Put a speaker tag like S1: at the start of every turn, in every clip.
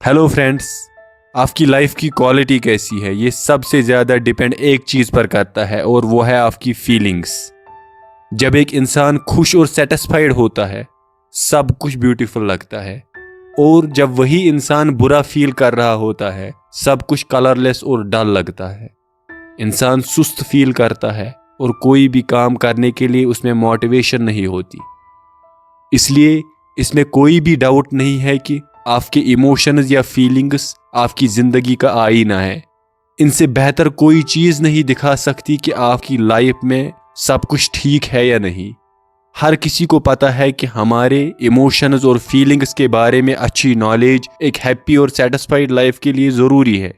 S1: Hello friends. आपकी life की quality कैसी है ये सबसे ज़्यादा डिपेंड एक चीज़ पर करता है और वो है आपकी फीलिंग्स। जब एक इंसान खुश और सेटिस्फाइड होता है सब कुछ ब्यूटीफुल लगता है, और जब वही इंसान बुरा फील कर रहा होता है सब कुछ कलरलेस और डल लगता है। इंसान सुस्त फील करता है और कोई भी काम करने के लिए उसमें मोटिवेशन नहीं होती। इसलिए इसमें कोई भी डाउट नहीं है कि आपके इमोशंस या फीलिंग्स आपकी ज़िंदगी का आईना है। इनसे बेहतर कोई चीज़ नहीं दिखा सकती कि आपकी लाइफ में सब कुछ ठीक है या नहीं। हर किसी को पता है कि हमारे इमोशंस और फीलिंग्स के बारे में अच्छी नॉलेज एक हैप्पी और सेटिस्फाइड लाइफ के लिए ज़रूरी है।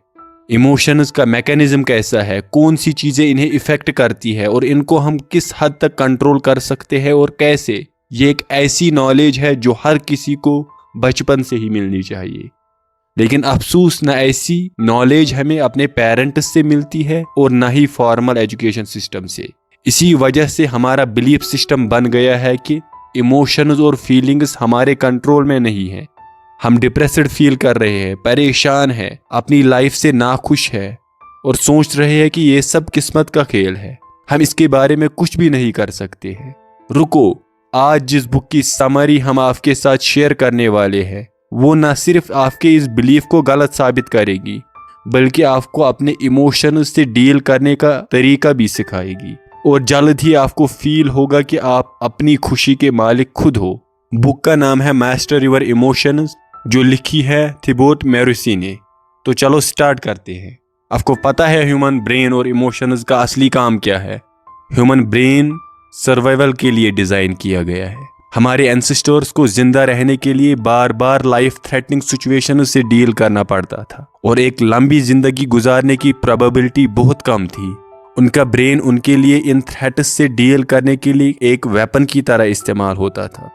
S1: इमोशंस का मैकेनिज्म कैसा है, कौन सी चीज़ें इन्हें इफ़ेक्ट करती है और इनको हम किस हद तक कंट्रोल कर सकते हैं और कैसे, ये एक ऐसी नॉलेज है जो हर किसी को बचपन से ही मिलनी चाहिए। लेकिन अफसोस न ऐसी नॉलेज हमें अपने पेरेंट्स से मिलती है और न ही फॉर्मल एजुकेशन सिस्टम से। इसी वजह से हमारा बिलीफ सिस्टम बन गया है कि इमोशंस और फीलिंग्स हमारे कंट्रोल में नहीं है। हम डिप्रेस्ड फील कर रहे हैं, परेशान हैं, अपनी लाइफ से नाखुश है और सोच रहे हैं कि ये सब किस्मत का खेल है, हम इसके बारे में कुछ भी नहीं कर सकते हैं। रुको, आज जिस बुक की समरी हम आपके साथ शेयर करने वाले हैं वो न सिर्फ आपके इस बिलीफ को गलत साबित करेगी बल्कि आपको अपने इमोशंस से डील करने का तरीका भी सिखाएगी, और जल्द ही आपको फील होगा कि आप अपनी खुशी के मालिक खुद हो। बुक का नाम है मास्टर योर इमोशंस, जो लिखी है थिबोट मोरिसी ने। तो चलो स्टार्ट करते हैं। आपको पता है ह्यूमन ब्रेन और इमोशंस का असली काम क्या है। ह्यूमन ब्रेन सर्वाइवल के लिए डिज़ाइन किया गया है। हमारे एंसेस्टर्स को जिंदा रहने के लिए बार बार लाइफ थ्रेटनिंग सिचुएशन से डील करना पड़ता था और एक लंबी जिंदगी गुजारने की प्रोबेबिलिटी बहुत कम थी। उनका ब्रेन उनके लिए इन थ्रेट्स से डील करने के लिए एक वेपन की तरह इस्तेमाल होता था।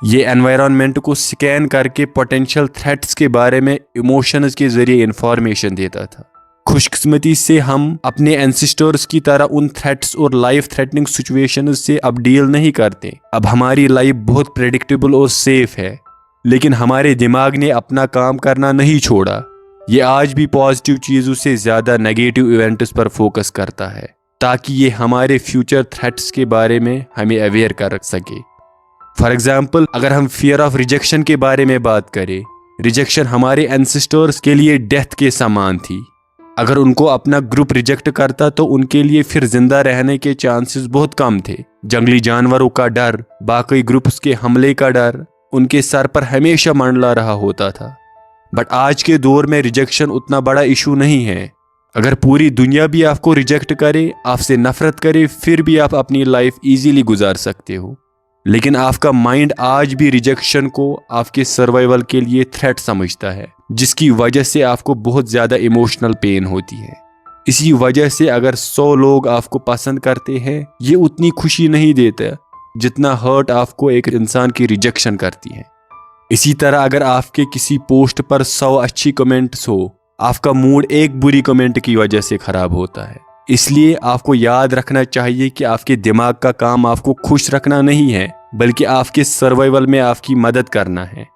S1: ये एनवायरनमेंट को स्कैन करके पोटेंशियल थ्रेट्स के बारे में इमोशंस के जरिए इंफॉर्मेशन देता था। खुशकिस्मती से हम अपने एंसेस्टर्स की तरह उन थ्रेट्स और लाइफ थ्रेटनिंग सिचुएशंस से अब डील नहीं करते। अब हमारी लाइफ बहुत प्रेडिक्टेबल और सेफ है, लेकिन हमारे दिमाग ने अपना काम करना नहीं छोड़ा। ये आज भी पॉजिटिव चीज़ों से ज़्यादा नेगेटिव इवेंट्स पर फोकस करता है ताकि ये हमारे फ्यूचर थ्रेट्स के बारे में हमें अवेयर कर सके। फॉर एग्जाम्पल, अगर हम फियर ऑफ रिजेक्शन के बारे में बात करें, रिजेक्शन हमारे एंसेस्टर्स के लिए डेथ के समान थी। अगर उनको अपना ग्रुप रिजेक्ट करता तो उनके लिए फिर जिंदा रहने के चांसेस बहुत कम थे। जंगली जानवरों का डर, बाकी ग्रुप्स के हमले का डर उनके सर पर हमेशा मंडला रहा होता था। बट आज के दौर में रिजेक्शन उतना बड़ा इशू नहीं है। अगर पूरी दुनिया भी आपको रिजेक्ट करे, आपसे नफरत करे, फिर भी आप अपनी लाइफ इजीली गुजार सकते हो। लेकिन आपका माइंड आज भी रिजेक्शन को आपके सर्वाइवल के लिए थ्रेट समझता है, जिसकी वजह से आपको बहुत ज़्यादा इमोशनल पेन होती है। इसी वजह से अगर 100 लोग आपको पसंद करते हैं, ये उतनी खुशी नहीं देता जितना हर्ट आपको एक इंसान की रिजेक्शन करती है। इसी तरह अगर आपके किसी पोस्ट पर 100 अच्छी कमेंट्स हो, आपका मूड एक बुरी कमेंट की वजह से ख़राब होता है। इसलिए आपको याद रखना चाहिए कि आपके दिमाग का काम आपको खुश रखना नहीं है बल्कि आपके सर्वाइवल में आपकी मदद करना है।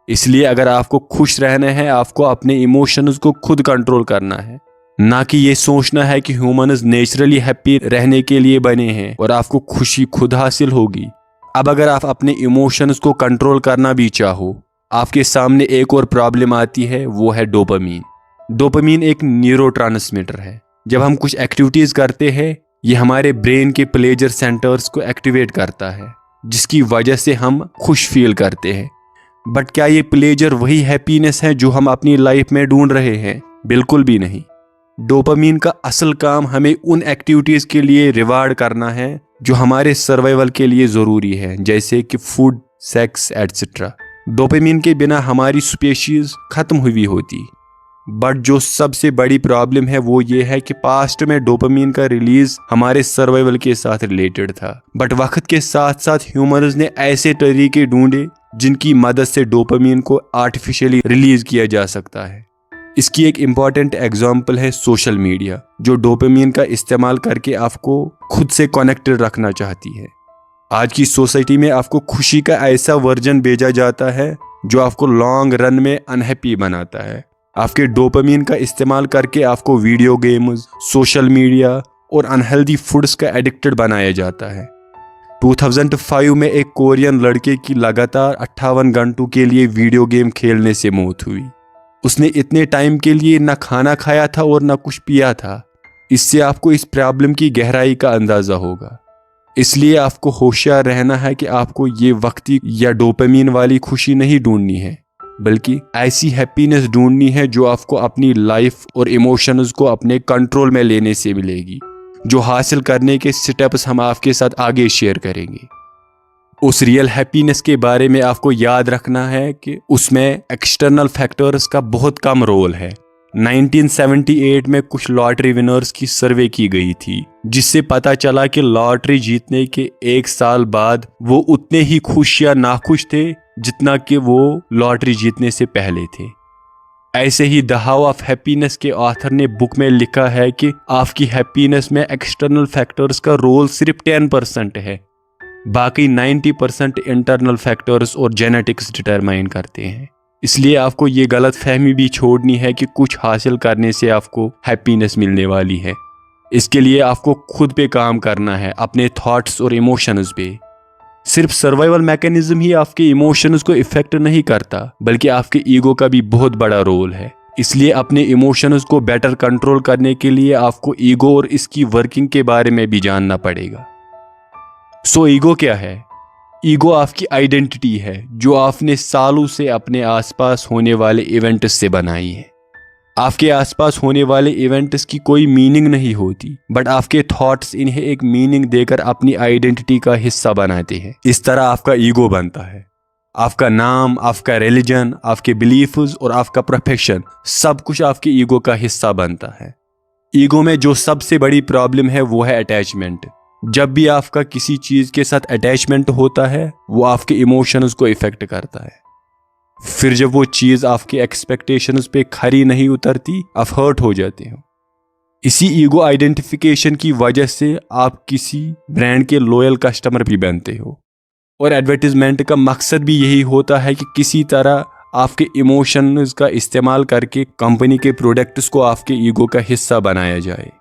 S1: इसलिए अगर आपको खुश रहना है, आपको अपने इमोशंस को खुद कंट्रोल करना है, ना कि ये सोचना है कि ह्यूमन्स नेचुरली हैप्पी रहने के लिए बने हैं और आपको खुशी खुद हासिल होगी। अब अगर आप अपने इमोशंस को कंट्रोल करना भी चाहो, आपके सामने एक और प्रॉब्लम आती है, वो है डोपामीन। डोपामीन एक न्यूरोट्रांसमीटर है। जब हम कुछ एक्टिविटीज़ करते हैं, ये हमारे ब्रेन के प्लेजर सेंटर्स को एक्टिवेट करता है, जिसकी वजह से हम खुश फील करते हैं। बट क्या ये प्लेजर वही हैप्पीनेस है जो हम अपनी लाइफ में ढूंढ रहे हैं? बिल्कुल भी नहीं। डोपामीन का असल काम हमें उन एक्टिविटीज़ के लिए रिवार्ड करना है जो हमारे सर्वाइवल के लिए ज़रूरी है, जैसे कि फूड, सेक्स एटसेट्रा। डोपामीन के बिना हमारी स्पीशीज़ ख़त्म हुई होती। बट जो सबसे बड़ी प्रॉब्लम है वो ये है कि पास्ट में डोपामीन का रिलीज हमारे सर्वाइवल के साथ रिलेटेड था। बट वक्त के साथ साथ ह्यूमन्स ने ऐसे तरीके ढूंढे जिनकी मदद से डोपामीन को आर्टिफिशियली रिलीज किया जा सकता है। इसकी एक इम्पॉर्टेंट एग्जाम्पल है सोशल मीडिया, जो डोपामीन का इस्तेमाल करके आपको खुद से कनेक्टेड रखना चाहती है। आज की सोसाइटी में आपको खुशी का ऐसा वर्जन भेजा जाता है जो आपको लॉन्ग रन में अनहैप्पी बनाता है। आपके डोपामिन का इस्तेमाल करके आपको वीडियो गेम्स, सोशल मीडिया और अनहेल्दी फूड्स का एडिक्टेड बनाया जाता है। 2005 में एक कोरियन लड़के की लगातार 58 घंटों के लिए वीडियो गेम खेलने से मौत हुई। उसने इतने टाइम के लिए ना खाना खाया था और ना कुछ पिया था। इससे आपको इस प्रॉब्लम की गहराई का अंदाजा होगा। इसलिए आपको होशियार रहना है कि आपको ये वक्ती या डोपामिन वाली खुशी नहीं ढूंढनी है, बल्कि ऐसी हैप्पीनेस ढूंढनी है जो आपको अपनी लाइफ और इमोशंस को अपने कंट्रोल में लेने से मिलेगी, जो हासिल करने के स्टेप्स हम आपके साथ आगे शेयर करेंगे। उस रियल हैप्पीनेस के बारे में आपको याद रखना है कि उसमें एक्सटर्नल फैक्टर्स का बहुत कम रोल है। 1978 में कुछ लॉटरी विनर्स की सर्वे की गई थी, जिससे पता चला कि लॉटरी जीतने के 1 साल बाद वो उतने ही खुश या नाखुश थे जितना कि वो लॉटरी जीतने से पहले थे। ऐसे ही द हाउ ऑफ हैप्पीनेस के ऑथर ने बुक में लिखा है कि आपकी हैप्पीनेस में एक्सटर्नल फैक्टर्स का रोल सिर्फ 10% है, बाकी 90% इंटरनल फैक्टर्स और जेनेटिक्स डिटरमाइन करते हैं। इसलिए आपको ये गलत फहमी भी छोड़नी है कि कुछ हासिल करने से आपको हैप्पीनेस मिलने वाली है। इसके लिए आपको खुद पे काम करना है, अपने थॉट्स और इमोशंस पे। सिर्फ सर्वाइवल मैकेनिज्म ही आपके इमोशंस को इफेक्ट नहीं करता, बल्कि आपके ईगो का भी बहुत बड़ा रोल है। इसलिए अपने इमोशंस को बेटर कंट्रोल करने के लिए आपको ईगो और इसकी वर्किंग के बारे में भी जानना पड़ेगा। सो ईगो क्या है? ईगो आपकी आइडेंटिटी है जो आपने सालों से अपने आसपास होने वाले इवेंट्स से बनाई है। आपके आसपास होने वाले इवेंट्स की कोई मीनिंग नहीं होती, बट आपके थॉट्स इन्हें एक मीनिंग देकर अपनी आइडेंटिटी का हिस्सा बनाते हैं। इस तरह आपका ईगो बनता है। आपका नाम, आपका रिलीजन, आपके बिलीफ्स और आपका प्रोफेशन, सब कुछ आपके ईगो का हिस्सा बनता है। ईगो में जो सबसे बड़ी प्रॉब्लम है वो है अटैचमेंट। जब भी आपका किसी चीज के साथ अटैचमेंट होता है, वो आपके इमोशंस को इफेक्ट करता है। फिर जब वो चीज आपके एक्सपेक्टेशंस पे खरी नहीं उतरती, आप हर्ट हो जाते हो। इसी ईगो आइडेंटिफिकेशन की वजह से आप किसी ब्रांड के लॉयल कस्टमर भी बनते हो। और एडवर्टीजमेंट का मकसद भी यही होता है कि किसी तरह आपके इमोशंस का इस्तेमाल करके कंपनी के प्रोडक्ट्स को आपके ईगो का हिस्सा बनाया जाए।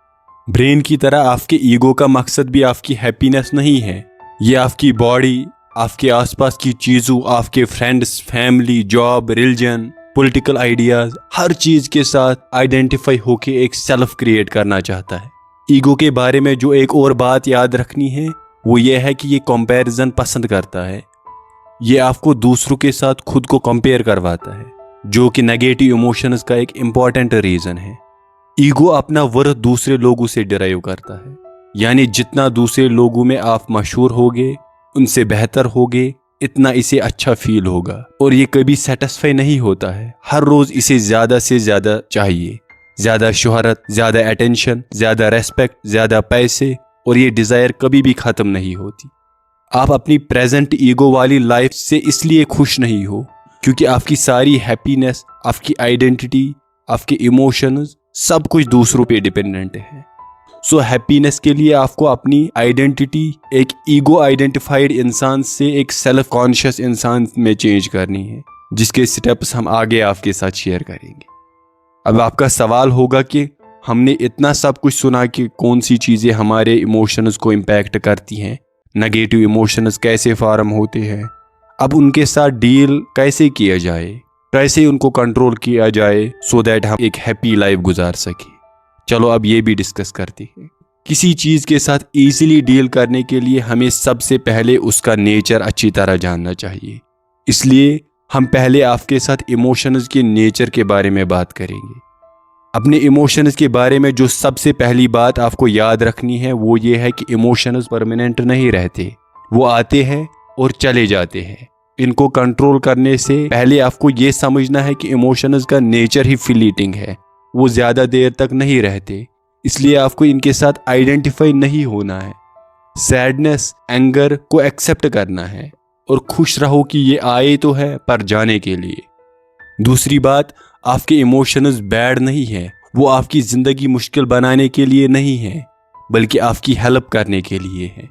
S1: ब्रेन की तरह आपके ईगो का मकसद भी आपकी हैप्पीनेस नहीं है। ये आपकी बॉडी, आपके आसपास की चीज़ों, आपके friends, family, job, religion, political ideas, हर चीज़ के साथ आइडेंटिफाई होके एक सेल्फ क्रिएट करना चाहता है। ईगो के बारे में जो एक और बात याद रखनी है वो ये है कि ये कंपैरिजन पसंद करता है। ये आपको दूसरों के साथ खुद को कंपेयर करवाता है, जो कि नेगेटिव इमोशंस का एक इम्पॉर्टेंट रीज़न है। ईगो अपना वर्थ दूसरे लोगों से डिराइव करता है, यानी जितना दूसरे लोगों में आप मशहूर होगे, उनसे बेहतर होगे, इतना इसे अच्छा फील होगा। और ये कभी सेटिस्फाई नहीं होता है, हर रोज इसे ज्यादा से ज्यादा चाहिए। ज्यादा शोहरत, ज्यादा अटेंशन, ज्यादा रेस्पेक्ट, ज्यादा पैसे, और ये डिजायर कभी भी खत्म नहीं होती। आप अपनी प्रेजेंट ईगो वाली लाइफ से इसलिए खुश नहीं हो क्योंकि आपकी सारी हैप्पीनेस, आपकी आइडेंटिटी, आपके इमोशंस, सब कुछ दूसरों पे डिपेंडेंट है। सो हैप्पीनेस के लिए आपको अपनी आइडेंटिटी एक ईगो आइडेंटिफाइड इंसान से एक सेल्फ कॉन्शियस इंसान में चेंज करनी है, जिसके स्टेप्स हम आगे आपके साथ शेयर करेंगे। अब आपका सवाल होगा कि हमने इतना सब कुछ सुना कि कौन सी चीज़ें हमारे इमोशंस को इम्पैक्ट करती हैं, नेगेटिव इमोशंस कैसे फॉर्म होते हैं, अब उनके साथ डील कैसे किया जाए, कैसे उनको कंट्रोल किया जाए सो दैट हम एक हैप्पी लाइफ गुजार सकें। चलो अब ये भी डिस्कस करते हैं। किसी चीज़ के साथ इजीली डील करने के लिए हमें सबसे पहले उसका नेचर अच्छी तरह जानना चाहिए। इसलिए हम पहले आपके साथ इमोशंस के नेचर के बारे में बात करेंगे। अपने इमोशंस के बारे में जो सबसे पहली बात आपको याद रखनी है वो ये है कि इमोशंस परमानेंट नहीं रहते, वो आते हैं और चले जाते हैं। इनको कंट्रोल करने से पहले आपको ये समझना है कि इमोशंस का नेचर ही फ्लीटिंग है, वो ज़्यादा देर तक नहीं रहते। इसलिए आपको इनके साथ आइडेंटिफाई नहीं होना है। सैडनेस, एंगर को एक्सेप्ट करना है और खुश रहो कि ये आए तो है पर जाने के लिए। दूसरी बात, आपके इमोशंस बैड नहीं है, वो आपकी ज़िंदगी मुश्किल बनाने के लिए नहीं है, बल्कि आपकी हेल्प करने के लिए है।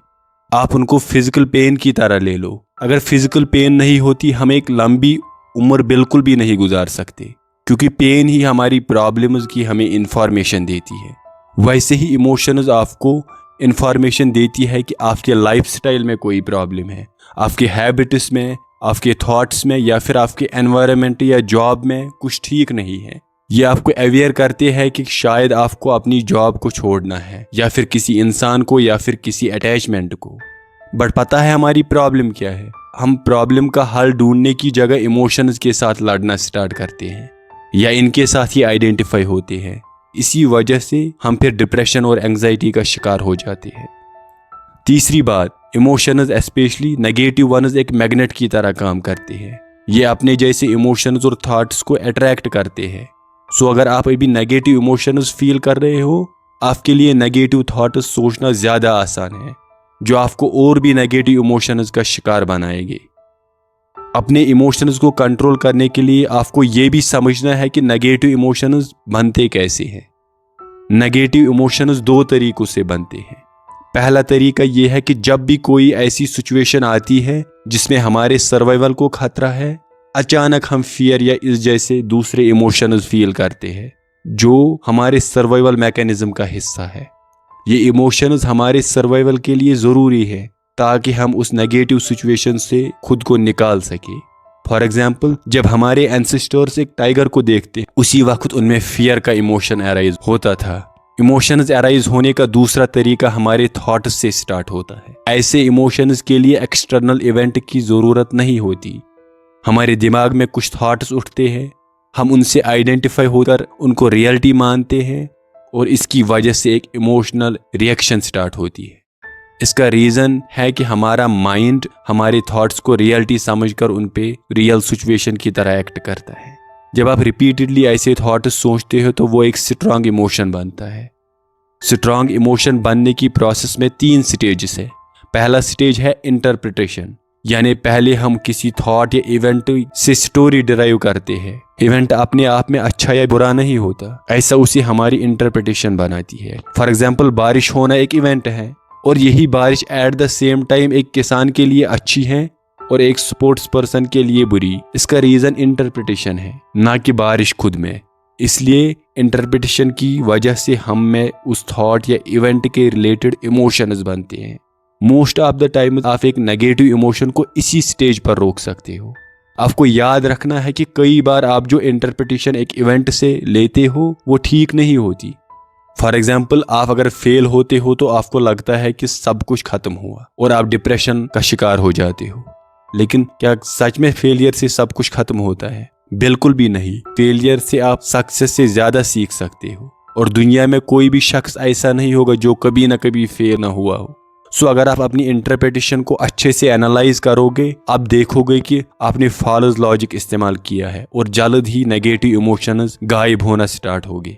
S1: आप उनको फिजिकल पेन की तरह ले लो। अगर फिजिकल पेन नहीं होती, हम एक लंबी उम्र बिल्कुल भी नहीं गुजार सकते, क्योंकि पेन ही हमारी प्रॉब्लम्स की हमें इंफॉर्मेशन देती है। वैसे ही इमोशंस आपको इंफॉर्मेशन देती है कि आपके लाइफस्टाइल में कोई प्रॉब्लम है, आपके हैबिट्स में, आपके थॉट्स में, या फिर आपके एनवायरनमेंट या जॉब में कुछ ठीक नहीं है। ये आपको अवेयर करते हैं कि शायद आपको अपनी जॉब को छोड़ना है, या फिर किसी इंसान को, या फिर किसी अटैचमेंट को। बट पता है हमारी प्रॉब्लम क्या है? हम प्रॉब्लम का हल ढूंढने की जगह इमोशंस के साथ लड़ना स्टार्ट करते हैं, या इनके साथ ही आइडेंटिफाई होते हैं। इसी वजह से हम फिर डिप्रेशन और एंजाइटी का शिकार हो जाते हैं। तीसरी बात, इमोशंस स्पेशली नेगेटिव वन्स एक मैग्नेट की तरह काम करते हैं। ये अपने जैसे इमोशंस और थॉट्स को अट्रैक्ट करते हैं। सो अगर आप अभी नेगेटिव इमोशंस फील कर रहे हो, आपके लिए नेगेटिव थॉट्स सोचना ज़्यादा आसान है, जो आपको और भी नेगेटिव इमोशंस का शिकार बनाएंगे। अपने इमोशंस को कंट्रोल करने के लिए आपको ये भी समझना है कि नेगेटिव इमोशंस बनते कैसे हैं। नेगेटिव इमोशंस दो तरीकों से बनते हैं। पहला तरीका ये है कि जब भी कोई ऐसी सिचुएशन आती है जिसमें हमारे सर्वाइवल को खतरा है, अचानक हम फियर या इस जैसे दूसरे इमोशंस फील करते हैं, जो हमारे सर्वाइवल मैकेनिज्म का हिस्सा है। ये इमोशंस हमारे सर्वाइवल के लिए ज़रूरी है ताकि हम उस नेगेटिव सिचुएशन से खुद को निकाल सके। फॉर एग्जाम्पल, जब हमारे एंसेस्टर्स एक टाइगर को देखते, उसी वक्त उनमें फियर का इमोशन अराइज होता था। इमोशंस अराइज होने का दूसरा तरीका हमारे थॉट्स से स्टार्ट होता है। ऐसे इमोशंस के लिए एक्सटर्नल इवेंट की ज़रूरत नहीं होती। हमारे दिमाग में कुछ थॉट्स उठते हैं, हम उनसे आइडेंटिफाई होकर उनको रियलिटी मानते हैं, और इसकी वजह से एक इमोशनल रिएक्शन स्टार्ट होती है। इसका रीज़न है कि हमारा माइंड हमारे थॉट्स को रियलिटी समझकर उन पे रियल सिचुएशन की तरह एक्ट करता है। जब आप रिपीटेडली ऐसे थॉट्स सोचते हो तो वो एक स्ट्रांग इमोशन बनता है। स्ट्रांग इमोशन बनने की प्रोसेस में 3 स्टेजेस है। पहला स्टेज है इंटरप्रिटेशन, यानी पहले हम किसी थॉट या इवेंट से स्टोरी डिराइव करते हैं। इवेंट अपने आप में अच्छा या बुरा नहीं होता, ऐसा उसे हमारी इंटरप्रिटेशन बनाती है। फॉर एग्जाम्पल, बारिश होना एक इवेंट है, और यही बारिश एट द सेम टाइम एक किसान के लिए अच्छी है और एक स्पोर्ट्स पर्सन के लिए बुरी। इसका रीज़न इंटरप्रिटेशन है, ना कि बारिश खुद में। इसलिए इंटरप्रिटेशन की वजह से हम में उस थॉट या इवेंट के रिलेटेड इमोशंस बनते हैं। मोस्ट ऑफ द टाइम आप एक नेगेटिव इमोशन को इसी स्टेज पर रोक सकते हो। आपको याद रखना है कि कई बार आप जो इंटरप्रिटेशन एक इवेंट से लेते हो वो ठीक नहीं होती। फॉर एग्जाम्पल, आप अगर फेल होते हो तो आपको लगता है कि सब कुछ खत्म हुआ और आप डिप्रेशन का शिकार हो जाते हो। लेकिन क्या सच में फेलियर से सब कुछ खत्म होता है? बिल्कुल भी नहीं। फेलियर से आप सक्सेस से ज़्यादा सीख सकते हो, और दुनिया में कोई भी शख्स ऐसा नहीं होगा जो कभी ना कभी फेल ना हुआ हो। सो अगर आप अपनी इंटरप्रिटेशन को अच्छे से एनालाइज करोगे, आप देखोगे कि आपने फॉल्स लॉजिक इस्तेमाल किया है, और जल्द ही नेगेटिव इमोशंस गायब होना स्टार्ट होंगे।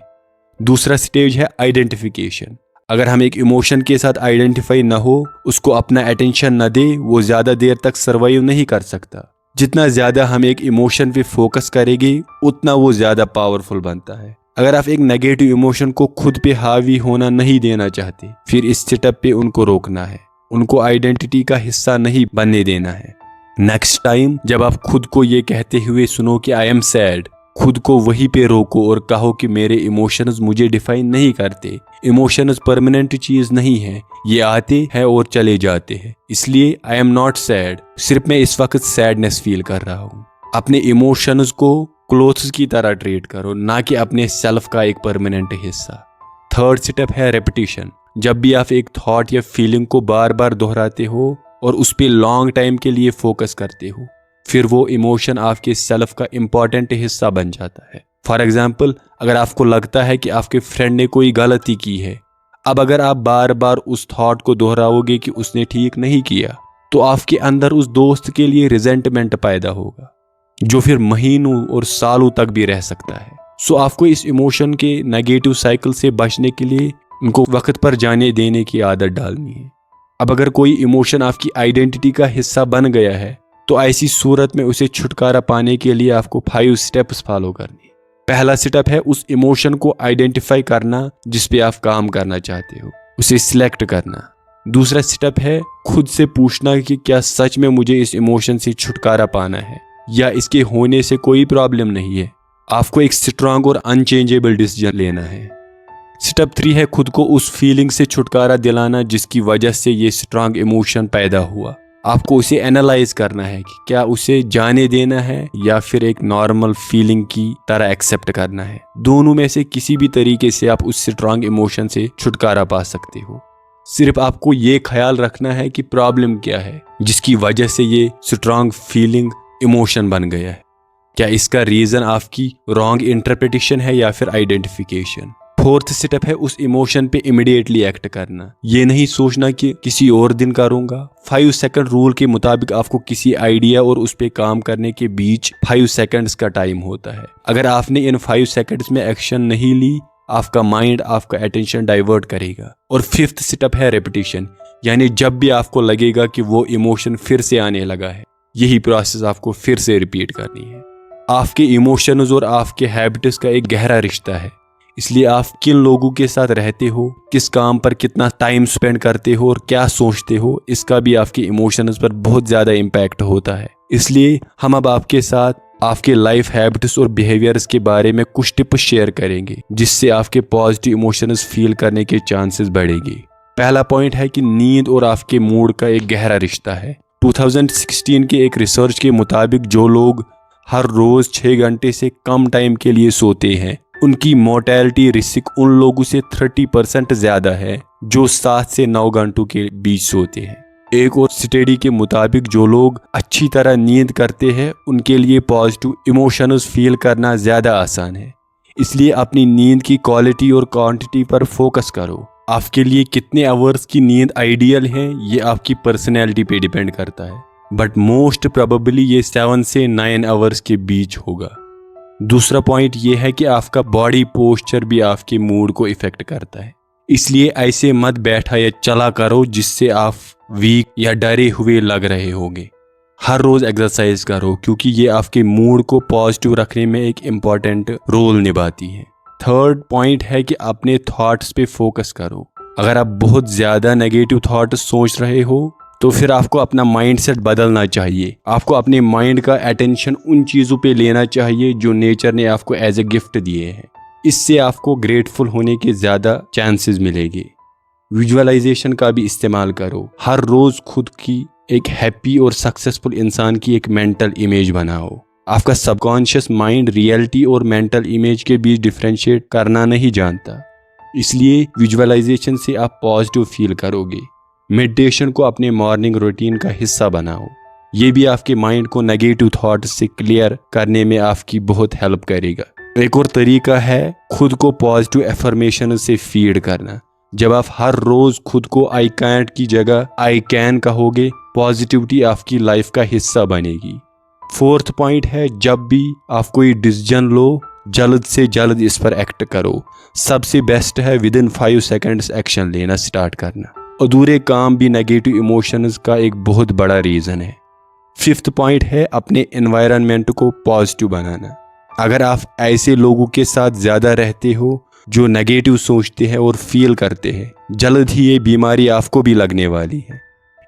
S1: दूसरा स्टेज है आइडेंटिफिकेशन। अगर हम एक इमोशन के साथ आइडेंटिफाई ना हो, उसको अपना अटेंशन न दे, वो ज़्यादा देर तक सर्वाइव नहीं कर सकता। जितना ज़्यादा हम एक इमोशन पे फोकस करेंगे, उतना वो ज़्यादा पावरफुल बनता है। अगर आप एक नेगेटिव इमोशन को खुद पे हावी होना नहीं देना चाहते, फिर इस स्टेप पे उनको रोकना है, उनको आइडेंटिटी का हिस्सा नहीं बनने देना है। नेक्स्ट टाइम जब आप खुद को ये कहते हुए सुनो कि आई एम सैड, खुद को वहीं पे रोको और कहो कि मेरे इमोशंस मुझे डिफाइन नहीं करते। इमोशंस परमानेंट चीज़ नहीं है, ये आते हैं और चले जाते हैं। इसलिए आई एम नॉट सैड, सिर्फ मैं इस वक्त सैडनेस फील कर रहा हूँ। अपने इमोशंस को क्लोथ्स की तरह ट्रीट करो, ना कि अपने सेल्फ का एक परमानेंट हिस्सा। थर्ड स्टेप है रेपिटेशन। जब भी आप एक थॉट या फीलिंग को बार बार दोहराते हो और उस पर लॉन्ग टाइम के लिए फोकस करते हो, फिर वो इमोशन आपके सेल्फ का इम्पॉर्टेंट हिस्सा बन जाता है। फॉर एग्जाम्पल, अगर आपको लगता है कि आपके फ्रेंड ने कोई गलती की है, अब अगर आप बार बार उस थॉट को दोहराओगे कि उसने ठीक नहीं किया, तो आपके अंदर उस दोस्त के लिए रिजेंटमेंट पैदा होगा, जो फिर महीनों और सालों तक भी रह सकता है। सो आपको इस इमोशन के नेगेटिव साइकिल से बचने के लिए उनको वक्त पर जाने देने की आदत डालनी है। अब अगर कोई इमोशन आपकी आइडेंटिटी का हिस्सा बन गया है, तो ऐसी सूरत में उसे छुटकारा पाने के लिए आपको 5 स्टेप्स फॉलो करने। पहला स्टेप है उस इमोशन को आइडेंटिफाई करना जिस पे आप काम करना चाहते हो, उसे सिलेक्ट करना। दूसरा स्टेप है खुद से पूछना कि क्या सच में मुझे इस इमोशन से छुटकारा पाना है। या इसके होने से कोई प्रॉब्लम नहीं है। आपको एक स्ट्रांग और अनचेंजेबल डिसीजन लेना है। स्टेप 3 है खुद को उस फीलिंग से छुटकारा दिलाना जिसकी वजह से ये स्ट्रांग इमोशन पैदा हुआ। आपको उसे एनालाइज करना है कि क्या उसे जाने देना है या फिर एक नॉर्मल फीलिंग की तरह एक्सेप्ट करना है। दोनों में से किसी भी तरीके से आप उस स्ट्रांग इमोशन से छुटकारा पा सकते हो। सिर्फ आपको ये ख्याल रखना है कि प्रॉब्लम क्या है जिसकी वजह से ये स्ट्रांग फीलिंग इमोशन बन गया है। क्या इसका रीजन आपकी रॉन्ग इंटरप्रिटेशन है या फिर आइडेंटिफिकेशन। 4th स्टेप है उस इमोशन पे इमीडिएटली एक्ट करना। ये नहीं सोचना कि किसी और दिन करूंगा। 5 सेकंड रूल के मुताबिक आपको किसी आइडिया और उस पे काम करने के बीच 5 सेकंड्स का टाइम होता है। अगर आपने इन 5 सेकंड्स में एक्शन नहीं ली, आपका माइंड आपका अटेंशन डाइवर्ट करेगा। और 5th स्टेप है रेपिटेशन, यानी जब भी आपको लगेगा कि वो इमोशन फिर से आने लगा है, यही प्रोसेस आपको फिर से रिपीट करनी है। आपके इमोशंस और आपके हैबिट्स का एक गहरा रिश्ता है, इसलिए आप किन लोगों के साथ रहते हो, किस काम पर कितना टाइम स्पेंड करते हो और क्या सोचते हो, इसका भी आपके इमोशंस पर बहुत ज़्यादा इम्पैक्ट होता है। इसलिए हम अब आपके साथ आपके लाइफ हैबिट्स और बिहेवियर्स के बारे में कुछ टिप्स शेयर करेंगे जिससे आपके पॉजिटिव इमोशंस फील करने के चांसेस बढ़ेंगे। पहला पॉइंट है कि नींद और आपके मूड का एक गहरा रिश्ता है। 2016 के एक रिसर्च के मुताबिक जो लोग हर रोज 6 घंटे से कम टाइम के लिए सोते हैं, उनकी मोर्टेलिटी रिस्क उन लोगों से 30% ज्यादा है जो 7 से 9 घंटों के बीच सोते हैं। एक और स्टडी के मुताबिक जो लोग अच्छी तरह नींद करते हैं उनके लिए पॉजिटिव इमोशंस फील करना ज्यादा आसान है। इसलिए अपनी नींद की क्वालिटी और क्वांटिटी पर फोकस करो। आपके लिए कितने आवर्स की नींद आइडियल है ये आपकी पर्सनैलिटी पे डिपेंड करता है, बट मोस्ट प्रोबेबली ये 7 से 9 आवर्स के बीच होगा। दूसरा पॉइंट ये है कि आपका बॉडी पोस्चर भी आपके मूड को इफेक्ट करता है। इसलिए ऐसे मत बैठा या चला करो जिससे आप वीक या डरे हुए लग रहे होंगे। हर रोज एक्सरसाइज करो क्योंकि ये आपके मूड को पॉजिटिव रखने में एक इम्पॉर्टेंट रोल निभाती है। 3rd पॉइंट है कि अपने थॉट्स पे फोकस करो। अगर आप बहुत ज्यादा नेगेटिव थॉट्स सोच रहे हो तो फिर आपको अपना माइंडसेट बदलना चाहिए। आपको अपने माइंड का अटेंशन उन चीज़ों पे लेना चाहिए जो नेचर ने आपको एज ए गिफ्ट दिए हैं। इससे आपको ग्रेटफुल होने के ज़्यादा चांसेस मिलेंगे। विजुअलाइजेशन का भी इस्तेमाल करो। हर रोज़ खुद की एक हैप्पी और सक्सेसफुल इंसान की एक मेंटल इमेज बनाओ। आपका सबकॉन्शियस माइंड रियलिटी और मेंटल इमेज के बीच डिफ्रेंशिएट करना नहीं जानता, इसलिए विजुअलाइजेशन से आप पॉजिटिव फील करोगे। मेडिटेशन को अपने मॉर्निंग रूटीन का हिस्सा बनाओ। ये भी आपके माइंड को नेगेटिव थॉट्स से क्लियर करने में आपकी बहुत हेल्प करेगा। एक और तरीका है खुद को पॉजिटिव एफर्मेशन से फीड करना। जब आप हर रोज खुद को आई कैंट की जगह आई कैन कहोगे, पॉजिटिविटी आपकी लाइफ का हिस्सा बनेगी। 4th पॉइंट है जब भी आप कोई डिसीजन लो, जल्द से जल्द इस पर एक्ट करो। सबसे बेस्ट है विदिन 5 सेकंड्स एक्शन लेना स्टार्ट करना। अधूरे काम भी नेगेटिव इमोशंस का एक बहुत बड़ा रीज़न है। 5th पॉइंट है अपने एनवायरनमेंट को पॉजिटिव बनाना। अगर आप ऐसे लोगों के साथ ज़्यादा रहते हो जो नेगेटिव सोचते हैं और फील करते हैं, जल्द ही ये बीमारी आपको भी लगने वाली है।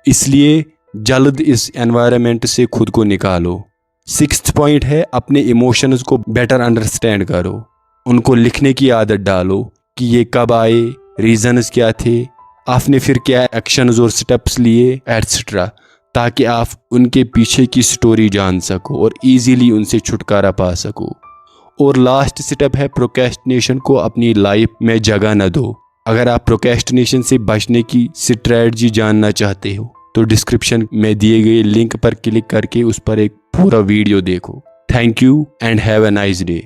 S1: इसलिए जल्द इस एनवायरनमेंट से खुद को निकालो। 6th पॉइंट है अपने इमोशंस को बेटर अंडरस्टैंड करो। उनको लिखने की आदत डालो कि ये कब आए, रीजंस क्या थे, आपने फिर क्या एक्शंस और स्टेप्स लिए एटसेट्रा, ताकि आप उनके पीछे की स्टोरी जान सको और इजीली उनसे छुटकारा पा सको। और लास्ट स्टेप है प्रोक्रेस्टिनेशन को अपनी लाइफ में जगह न दो। अगर आप प्रोक्रेस्टिनेशन से बचने की स्ट्रेटजी जानना चाहते हो तो डिस्क्रिप्शन में दिए गए लिंक पर क्लिक करके उस पर एक पूरा वीडियो देखो। Thank you and have a nice day.